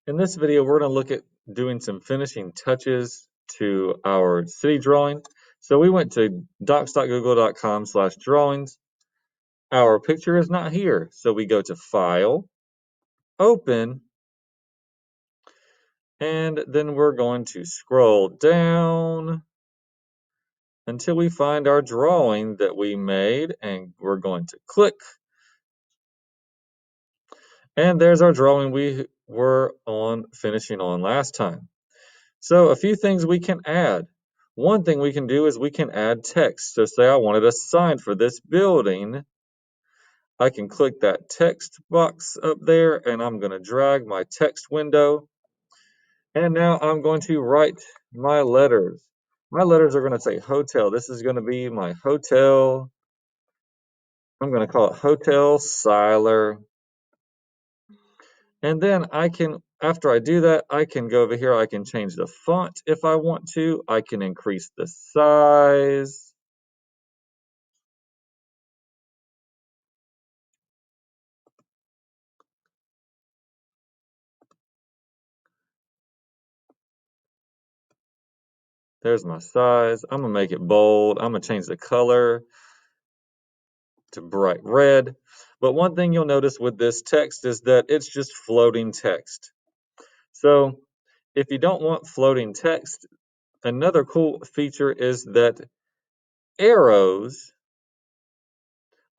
In this video, we're going to look at doing some finishing touches to our city drawing. So we went to docs.google.com/drawings. Our picture is not here, so we go to File, Open, and then we're going to scroll down until we find our drawing that we made, and we're going to click. And there's our drawing we were finishing on last time. So a few things we can add. One thing we can do is we can add text. So say I wanted a sign for this building. I can click that text box up there and I'm going to drag my text window. And now I'm going to write my letters. My letters are going to say hotel. This is going to be my hotel. I'm going to call it Hotel Siler. And then after I do that, I can go over here. I can change the font if I want to. I can increase the size. There's my size. I'm going to make it bold. I'm going to change the color to bright red. But one thing you'll notice with this text is that it's just floating text. So if you don't want floating text, another cool feature is that arrows,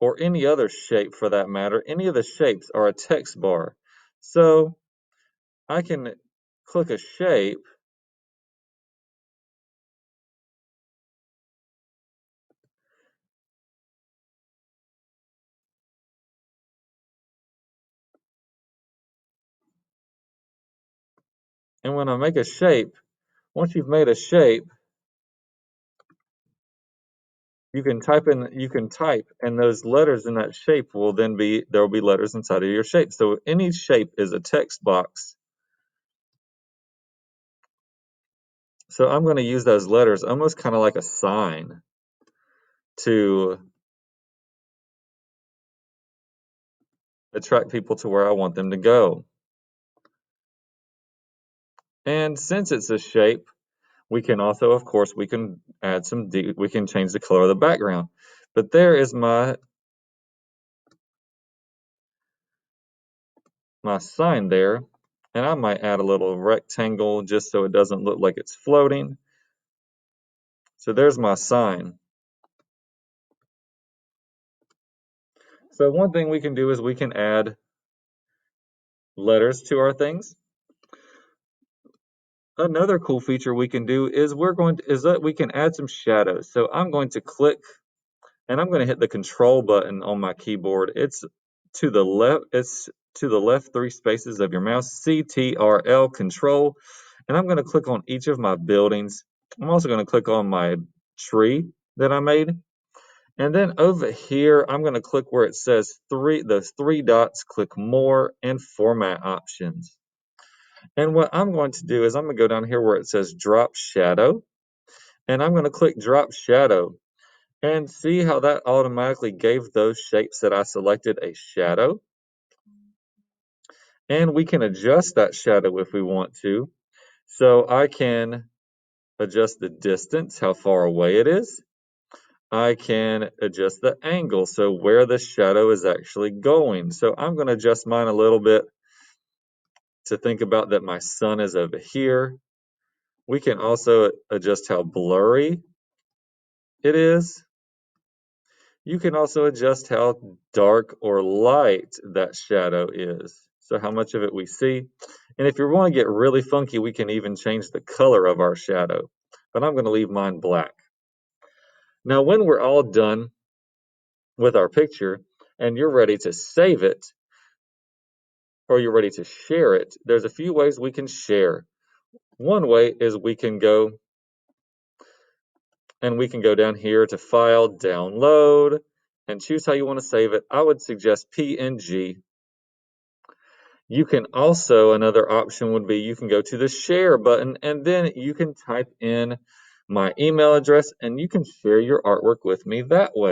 or any other shape for that matter, any of the shapes are a text bar. So I can click a shape and when I make a shape, once you've made a shape, you can type and those letters in that shape will then there will be letters inside of your shape. So any shape is a text box. So I'm going to use those letters almost kind of like a sign to attract people to where I want them to go. And since it's a shape, we can also, of course, we can change the color of the background. But there is my sign there, and I might add a little rectangle just so it doesn't look like it's floating. So there's my sign. So one thing we can do is we can add letters to our things. Another cool feature we can do is that we can add some shadows. So I'm going to click and I'm going to hit the control button on my keyboard. It's to the left 3 spaces of your mouse, CTRL control, and I'm going to click on each of my buildings. I'm also going to click on my tree that I made. And then over here, I'm going to click where it says those 3 dots, click more and format options. And what I'm going to do is I'm going to go down here where it says drop shadow, and I'm going to click drop shadow. And see how that automatically gave those shapes that I selected a shadow. And we can adjust that shadow if we want to. So I can adjust the distance, how far away it is. I can adjust the angle, so where the shadow is actually going. So I'm going to adjust mine a little bit to think about that my sun is over here. We can also adjust how blurry it is. You can also adjust how dark or light that shadow is, so how much of it we see. And if you want to get really funky, we can even change the color of our shadow, but I'm going to leave mine black. Now, when we're all done with our picture and you're ready to save it or you're ready to share it, there's a few ways we can share. One way is we can go down here to File, Download, and choose how you want to save it. I would suggest PNG. You can also, another option would be you can go to the share button and then you can type in my email address and you can share your artwork with me that way.